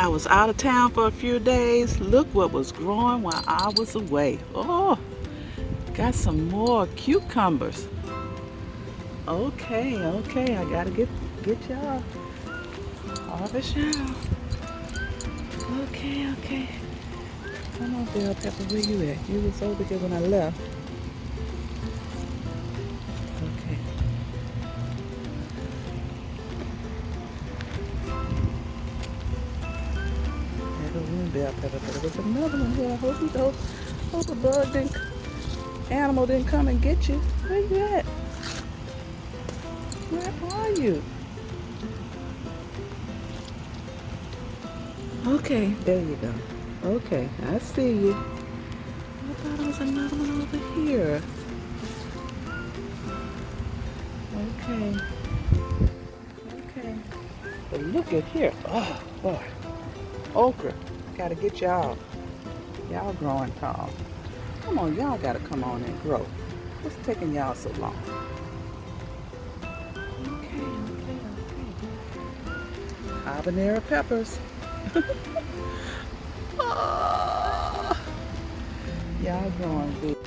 I was out of town for a few days. Look what was growing while I was away. Oh, got some more cucumbers. Okay, I gotta get y'all. Harvest y'all. Okay. Come on, bell pepper, where you at? You was over here when I left. Okay. There goes one bell pepper, but there was another one here. I hope a animal didn't come and get you. Where you at? Where are you? Okay, there you go. Okay, I see you. I thought there was another one over here. Okay. But look at here. Oh, boy. Okra. Gotta get y'all. Y'all growing tall. Come on, y'all gotta come on and grow. What's taking y'all so long? Okay. Habanero peppers. Oh, y'all growing big.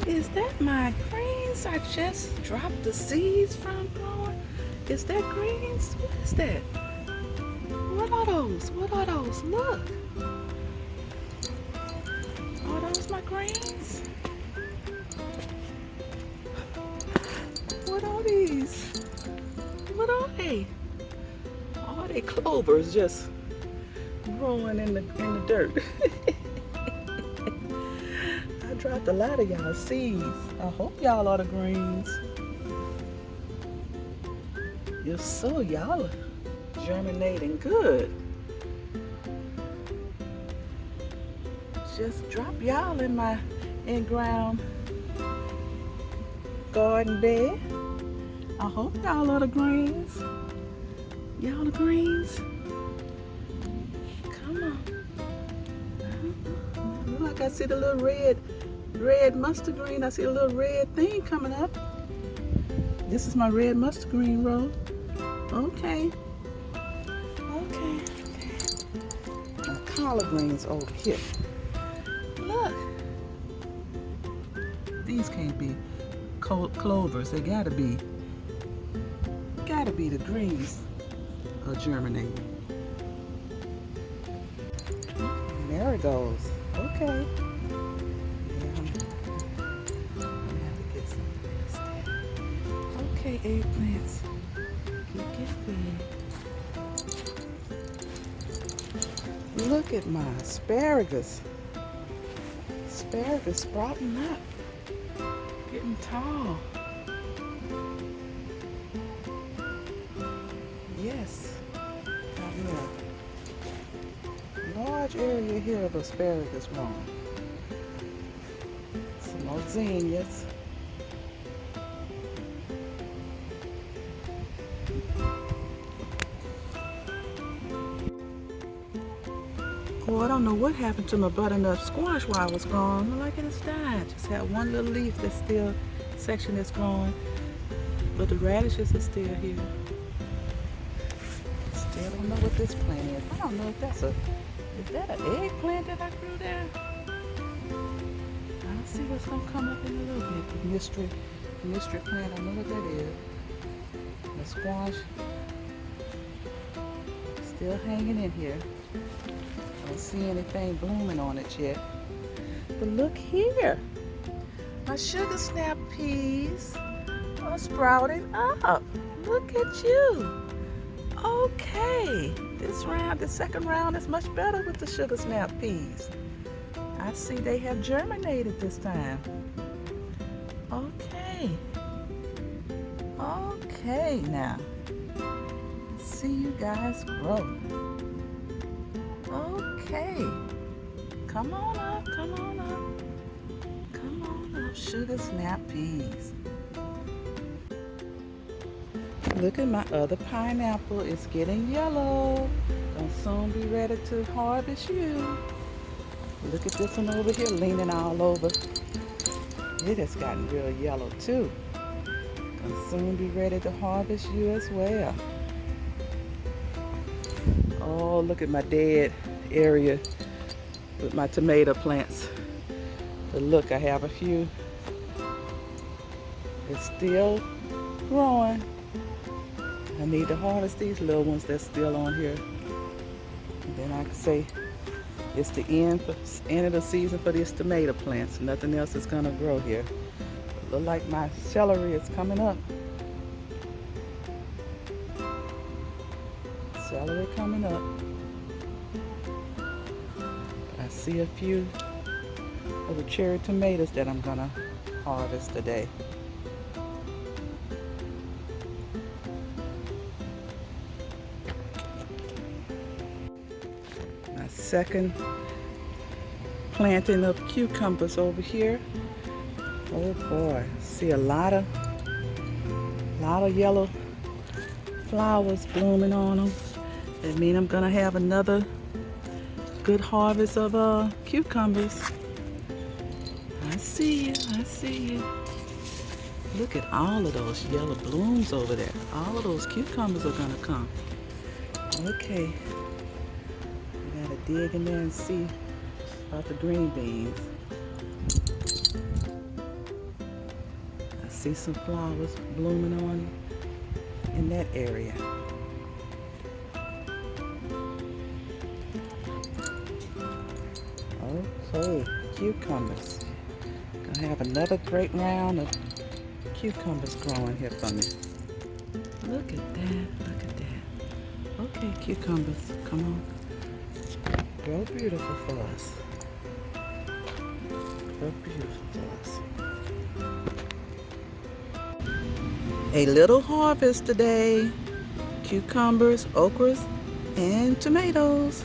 Is that my greens I just dropped the seeds from growing? Is that greens? What is that? What are those? Look. Are those my greens? What are these? What are they? Are they clovers just growing in the dirt? I dropped a lot of y'all seeds. I hope y'all are the greens. If so, y'all are germinating good. Just drop y'all in my in-ground garden bed. I hope y'all are the greens. Y'all the greens? Come on. Look like I see the little red mustard green. I see a little red thing coming up. This is my red mustard green row. Okay. My collard greens over here. Look. These can't be clovers. They gotta be the greens are germinating. Marigolds. Okay. Okay, eggplants. Get fed. Look at my asparagus. Asparagus sprouting up. Getting tall. Yes. Got a large area here of asparagus growing. Some more zinnias. Oh, I don't know what happened to my butternut squash while I was gone. Look like it has died. Just had one little leaf that's still, section that's growing. But the radishes are still here. Still don't know what this plant is. I don't know if is that an eggplant that I grew there? I'll see what's gonna come up in a little bit. The mystery plant, I know what that is. The squash, still hanging in here. I don't see anything blooming on it yet. But look here. My sugar snap peas are sprouting up. Look at you. Okay. The second round is much better with the sugar snap peas. I see they have germinated this time. Okay now. Let's see you guys grow. Okay. Come on up. Sugar snap peas. Look at my other pineapple. It's getting yellow. Gonna soon be ready to harvest you. Look at this one over here leaning all over. It has gotten real yellow too. Gonna soon be ready to harvest you as well. Oh, look at my dead area with my tomato plants. But look, I have a few. It's still growing. I need to harvest these little ones that's still on here. And then I can say it's the end of the season for these tomato plants. Nothing else is gonna grow here. Look like my celery is coming up. Celery coming up. I see a few of the cherry tomatoes that I'm gonna harvest today. My second planting of cucumbers over here. Oh boy, see a lot of yellow flowers blooming on them. That means I'm gonna have another good harvest of cucumbers. I see you, I see you. Look at all of those yellow blooms over there. All of those cucumbers are gonna come. Okay, I gotta dig in there and see about the green beans. I see some flowers blooming on in that area. Okay, cucumbers. Gonna have another great round of cucumbers growing here for me. Look at that, look at that. Okay, cucumbers, come on. Grow beautiful for us. Grow beautiful for us. A little harvest today. Cucumbers, okras, and tomatoes.